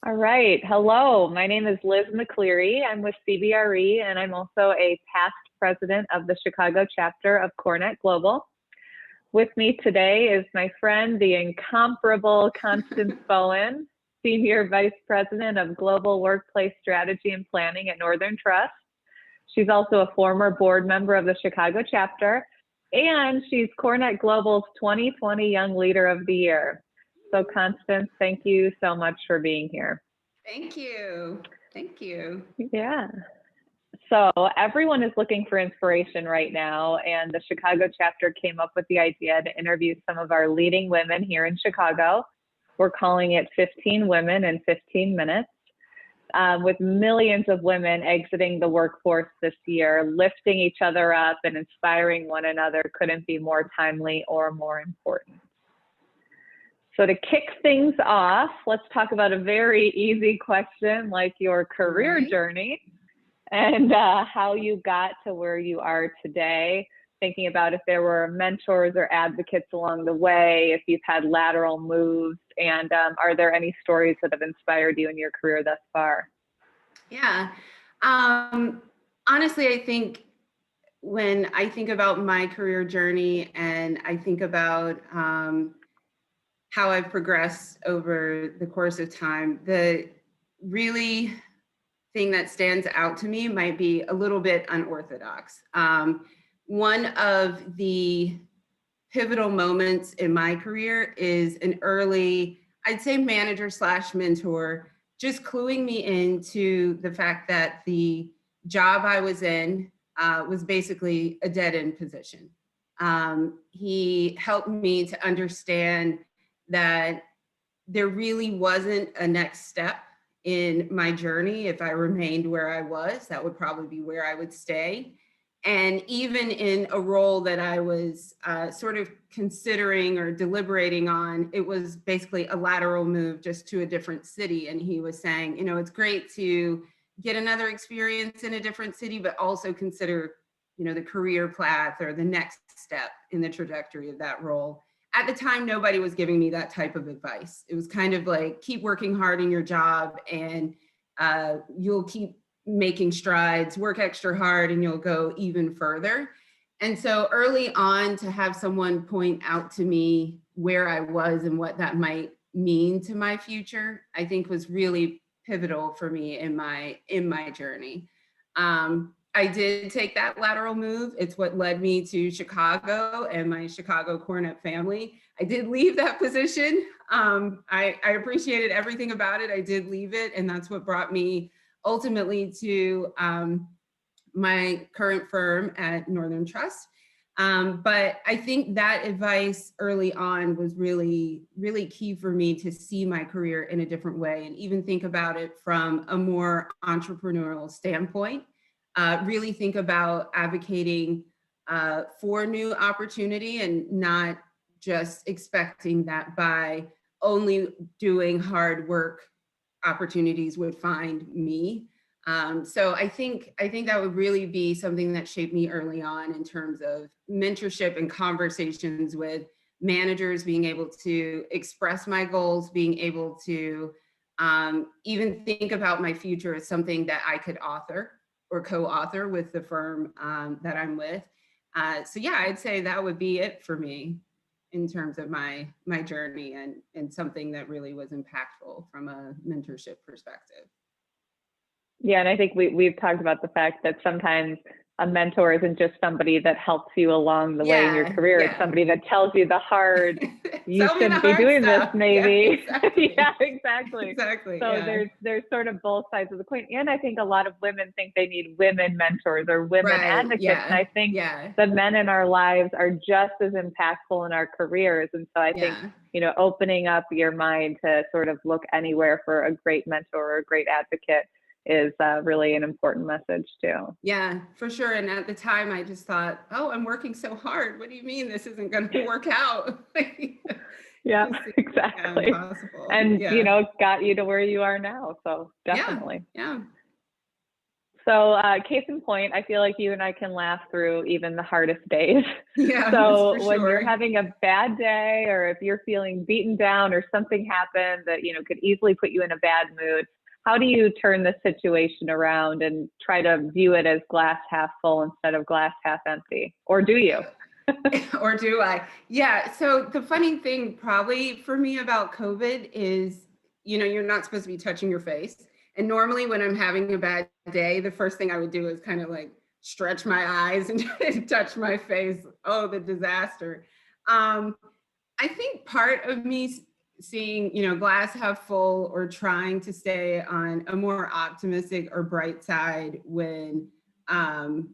All right. Hello, my name is Liz McCleary. I'm with CBRE, and I'm also a past president of the Chicago chapter of Cornet Global. With me today is my friend, the incomparable Constance Bowen, Senior Vice President of Global Workplace Strategy and Planning at Northern Trust. She's also a former board member of the Chicago chapter, and she's Cornet Global's 2020 Young Leader of the Year. So Constance, thank you so much for being here. Thank you. Thank you. Yeah. So everyone is looking for inspiration right now, and the Chicago chapter came up with the idea to interview some of our leading women here in Chicago. We're calling it 15 Women in 15 Minutes. With millions of women exiting the workforce this year, lifting each other up and inspiring one another couldn't be more timely or more important. So to kick things off, let's talk about a very easy question like your career journey and how you got to where you are today. Thinking about if there were mentors or advocates along the way, if you've had lateral moves, and are there any stories that have inspired you in your career thus far? Yeah. Honestly, I think when I think about my career journey and I think about how I've progressed over the course of time, the really thing that stands out to me might be a little bit unorthodox. One of the pivotal moments in my career is an early, I'd say manager slash mentor, just cluing me into the fact that the job I was in was basically a dead end position. He helped me to understand that there really wasn't a next step in my journey. If I remained where I was, that would probably be where I would stay. And even in a role that I was sort of considering or deliberating on, it was basically a lateral move just to a different city. And he was saying, you know, it's great to get another experience in a different city, but also consider, you know, the career path or the next step in the trajectory of that role. At the time, nobody was giving me that type of advice. It was kind of like, keep working hard in your job and you'll keep making strides, work extra hard, and you'll go even further. And so early on, to have someone point out to me where I was and what that might mean to my future, I think was really pivotal for me in my journey. I did take that lateral move. It's what led me to Chicago and my Chicago Cornet family. I did leave that position. I appreciated everything about it. I did leave it, and that's what brought me ultimately to my current firm at Northern Trust. But I think that advice early on was really, really key for me to see my career in a different way and even think about it from a more entrepreneurial standpoint. Really think about advocating for new opportunity and not just expecting that by only doing hard work, opportunities would find me. So I think that would really be something that shaped me early on in terms of mentorship and conversations with managers, being able to express my goals, being able to even think about my future as something that I could author or co-author with the firm that I'm with. So yeah, I'd say that would be it for me in terms of my journey and something that really was impactful from a mentorship perspective. Yeah, and I think we've talked about the fact that sometimes a mentor isn't just somebody that helps you along the way in your career. It's somebody that tells you the hard, you shouldn't be doing stuff. This maybe. Yeah, exactly. Yeah, exactly. Exactly. So there's sort of both sides of the coin. And I think a lot of women think they need women mentors or women advocates. Yeah. And I think the men in our lives are just as impactful in our careers. And so I think, you know, opening up your mind to sort of look anywhere for a great mentor or a great advocate is really an important message too. Yeah, for sure. And at the time I just thought, oh, I'm working so hard. What do you mean this isn't going to work out? Yeah, exactly. And, you know, got you to where you are now. So definitely. Yeah. So case in point, I feel like you and I can laugh through even the hardest days. Yeah, that's for So when you're sure. having a bad day, or if you're feeling beaten down or something happened that, you know, could easily put you in a bad mood, how do you turn the situation around and try to view it as glass half full instead of glass half empty? Or do you? Or do I? Yeah. So the funny thing probably for me about COVID is, you know, you're not supposed to be touching your face. And normally when I'm having a bad day, the first thing I would do is kind of like stretch my eyes and touch my face. Oh, the disaster. Um, I think part of me seeing, you know, glass half full or trying to stay on a more optimistic or bright side when um,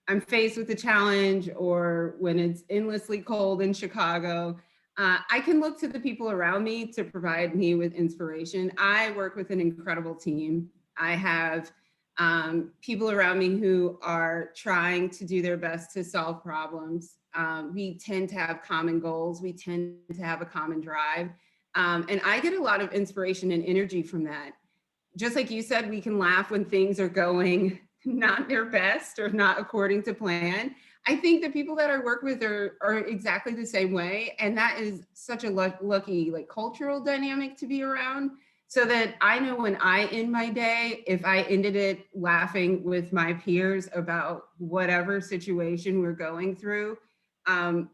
I'm faced with a challenge or when it's endlessly cold in Chicago, I can look to the people around me to provide me with inspiration. I work with an incredible team. I have people around me who are trying to do their best to solve problems. We tend to have common goals. We tend to have a common drive. And I get a lot of inspiration and energy from that. Just like you said, we can laugh when things are going not their best or not according to plan. I think the people that I work with are exactly the same way. And that is such a lucky like cultural dynamic to be around, so that I know when I end my day, if I ended it laughing with my peers about whatever situation we're going through,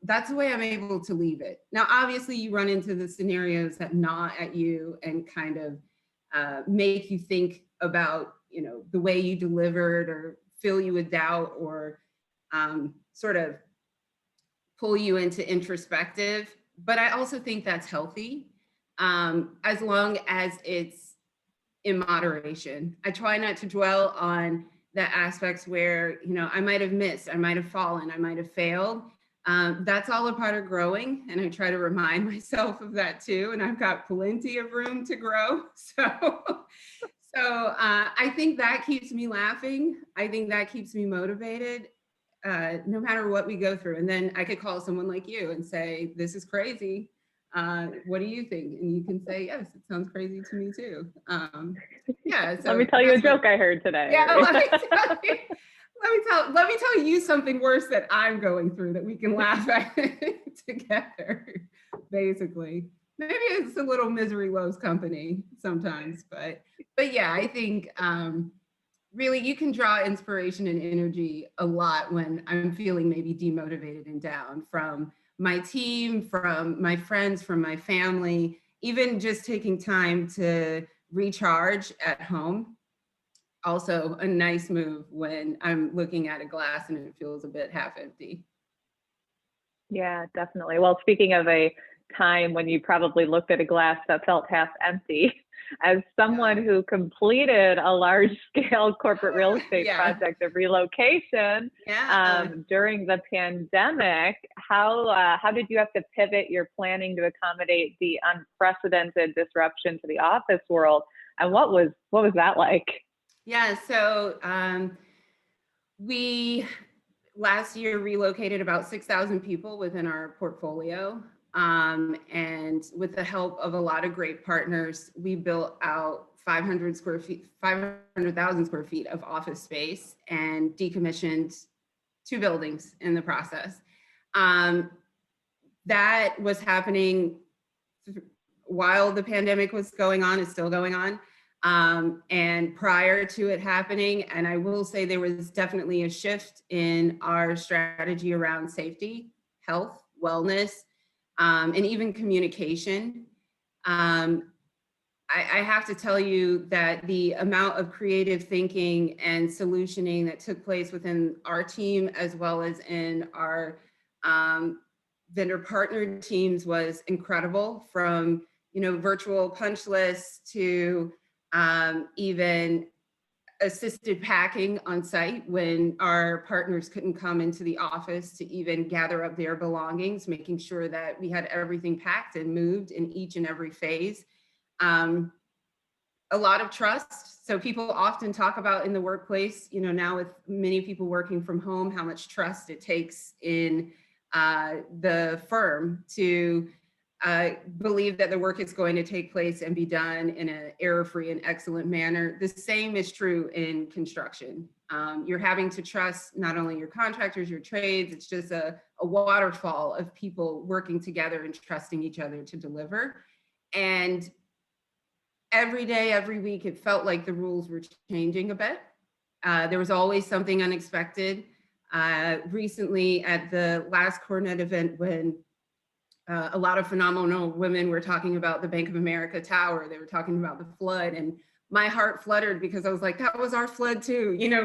that's the way I'm able to leave it. Now, obviously you run into the scenarios that gnaw at you and kind of make you think about, you know, the way you delivered or fill you with doubt or sort of pull you into introspective. But I also think that's healthy, as long as it's in moderation. I try not to dwell on the aspects where, you know, I might have missed, I might have fallen, I might have failed. That's all a part of growing. And I try to remind myself of that too. And I've got plenty of room to grow. So I think that keeps me laughing. I think that keeps me motivated, no matter what we go through. And then I could call someone like you and say, this is crazy. What do you think? And you can say, yes, it sounds crazy to me too. Yeah. So Let me tell you a joke I heard today. Yeah, let me tell you. Let me tell you something worse that I'm going through that we can laugh at together, basically. Maybe it's a little misery loves company sometimes, but yeah, I think really you can draw inspiration and energy a lot when I'm feeling maybe demotivated and down from my team, from my friends, from my family, even just taking time to recharge at home. Also a nice move when I'm looking at a glass and it feels a bit half empty. Yeah, definitely. Well, speaking of a time when you probably looked at a glass that felt half empty, as someone who completed a large scale corporate real estate project of relocation during the pandemic, how did you have to pivot your planning to accommodate the unprecedented disruption to the office world? And what was that like? Yeah, so we last year relocated about 6,000 people within our portfolio. And with the help of a lot of great partners, we built out 500,000 square feet of office space and decommissioned 2 buildings in the process. That was happening while the pandemic was going on, it's still going on. And prior to it happening, and I will say there was definitely a shift in our strategy around safety, health, wellness, and even communication. I have to tell you that the amount of creative thinking and solutioning that took place within our team, as well as in our vendor partner teams, was incredible. From, you know, virtual punch lists to even assisted packing on site when our partners couldn't come into the office to even gather up their belongings, making sure that we had everything packed and moved in each and every phase. A lot of trust. So people often talk about in the workplace, you know, now with many people working from home, how much trust it takes in the firm to believe that the work is going to take place and be done in an error-free and excellent manner. The same is true in construction. You're having to trust not only your contractors, your trades, it's just a waterfall of people working together and trusting each other to deliver. And every day, every week, it felt like the rules were changing a bit. There was always something unexpected. Recently at the last Coronet event, when a lot of phenomenal women were talking about the Bank of America Tower, they were talking about the flood, and my heart fluttered because I was like, that was our flood too. You know,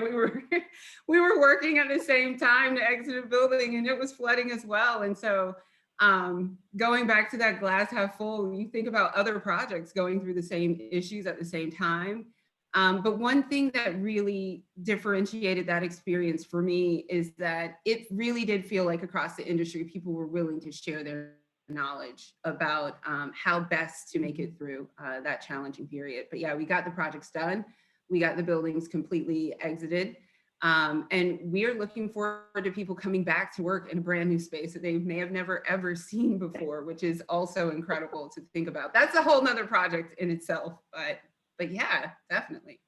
we were working at the same time to exit a building and it was flooding as well. And so going back to that glass half full, you think about other projects going through the same issues at the same time. But one thing that really differentiated that experience for me is that it really did feel like across the industry, people were willing to share their knowledge about how best to make it through that challenging period. But yeah, we got the projects done. We got the buildings completely exited. And we are looking forward to people coming back to work in a brand new space that they may have never ever seen before, which is also incredible to think about. That's a whole nother project in itself, but yeah, definitely.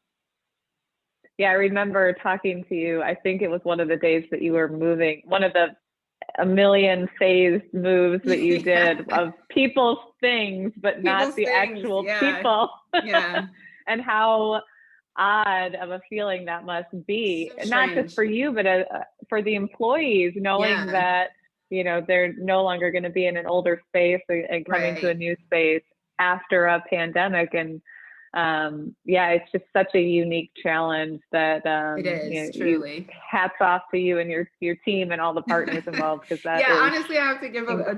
Yeah, I remember talking to you. I think it was one of the days that you were moving, one of the a million phased moves that you did of people's things, but not the actual people. Yeah. And how odd of a feeling that must be, So not just for you, but for the employees, knowing that, you know, they're no longer going to be in an older space and coming to a new space after a pandemic. And yeah, it's just such a unique challenge that it is, truly. Hats off to you and your team and all the partners involved, because that is honestly, I have to give a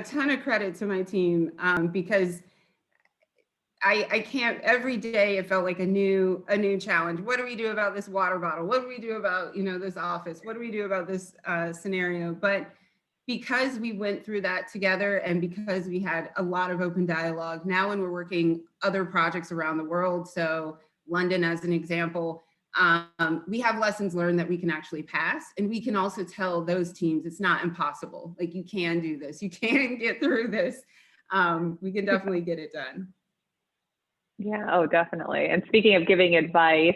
ton of credit to my team, because I can't, every day it felt like a new challenge. What do we do about this water bottle? What do we do about, you know, this office? What do we do about this scenario? But because we went through that together and because we had a lot of open dialogue, now when we're working other projects around the world, so London as an example, we have lessons learned that we can actually pass. And we can also tell those teams it's not impossible. Like, you can do this, you can get through this. We can definitely get it done. Yeah, oh, definitely. And speaking of giving advice,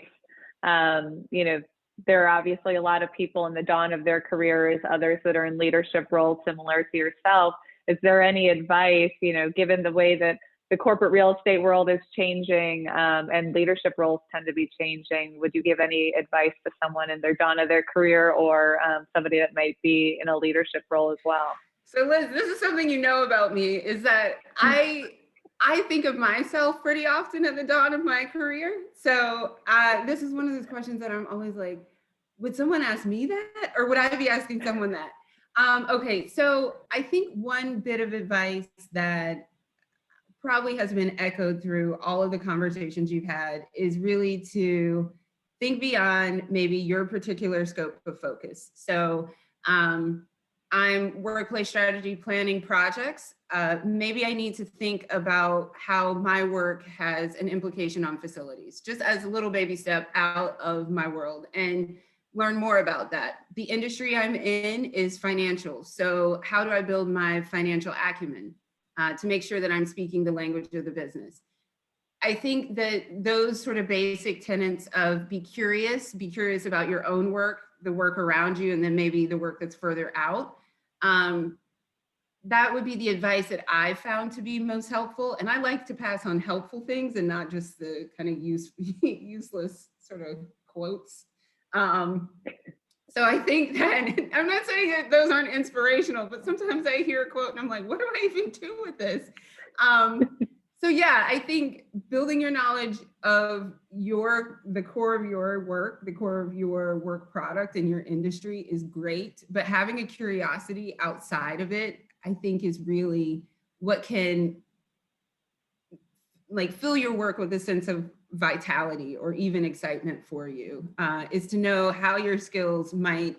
you know, there are obviously a lot of people in the dawn of their careers, others that are in leadership roles similar to yourself. Is there any advice, you know, given the way that the corporate real estate world is changing and leadership roles tend to be changing, would you give any advice to someone in their dawn of their career, or somebody that might be in a leadership role as well? So Liz, this is something you know about me, is that I think of myself pretty often at the dawn of my career. So this is one of those questions that I'm always like, would someone ask me that? Or would I be asking someone that? Okay, so I think one bit of advice that probably has been echoed through all of the conversations you've had is really to think beyond maybe your particular scope of focus. So I'm workplace strategy planning projects. Maybe I need to think about how my work has an implication on facilities, just as a little baby step out of my world, and learn more about that. The industry I'm in is financial. So how do I build my financial acumen to make sure that I'm speaking the language of the business? I think that those sort of basic tenets of be curious about your own work, the work around you, and then maybe the work that's further out. That would be the advice that I found to be most helpful. And I like to pass on helpful things and not just the kind of useless sort of quotes. So I think that, I'm not saying that those aren't inspirational, but sometimes I hear a quote and I'm like, what do I even do with this? So yeah, I think building your knowledge of the core of your work, the core of your work product and your industry is great, but having a curiosity outside of it, I think, is really what can like fill your work with a sense of vitality or even excitement for you, is to know how your skills might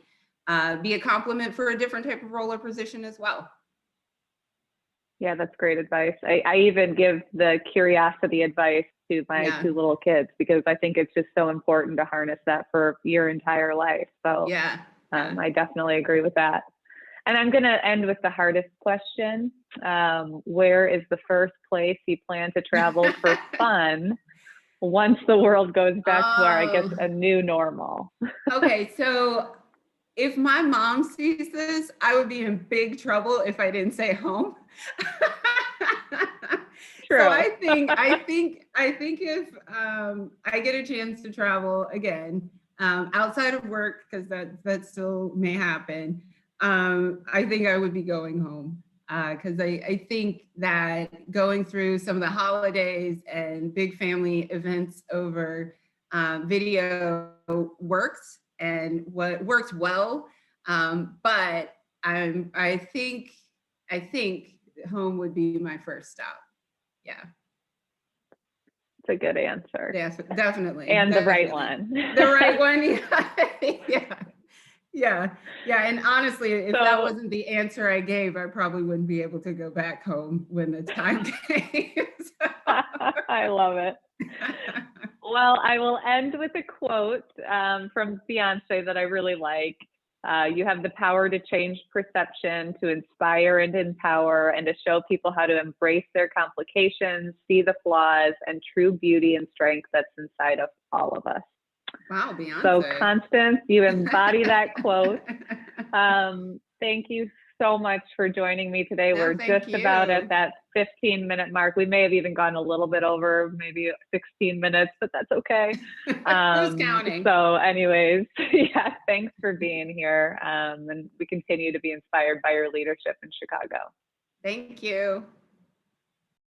be a complement for a different type of role or position as well. Yeah, that's great advice. I even give the curiosity advice to my two little kids, because I think it's just so important to harness that for your entire life. So I definitely agree with that. And I'm going to end with the hardest question. Where is the first place you plan to travel for fun once the world goes back to our, I guess, a new normal? Okay, so if my mom sees this, I would be in big trouble if I didn't say home. True. So I think if I get a chance to travel again, outside of work, because that still may happen, I think I would be going home. Because I think that going through some of the holidays and big family events over video works, and what works well. But I think home would be my first stop. Yeah. It's a good answer. Yes, definitely. And definitely. the right one. The right one. Yeah. And honestly, if that wasn't the answer I gave, I probably wouldn't be able to go back home when the time came. I love it. Well, I will end with a quote from Beyonce that I really like. You have the power to change perception, to inspire and empower, and to show people how to embrace their complications, see the flaws, and true beauty and strength that's inside of all of us. Wow, Beyonce. So, Constance, you embody that quote. Thank you so much for joining me today. We're just about at that 15-minute mark. We may have even gone a little bit over, maybe 16 minutes, but that's okay. Who's counting? So anyways, yeah, thanks for being here. And we continue to be inspired by your leadership in Chicago. Thank you.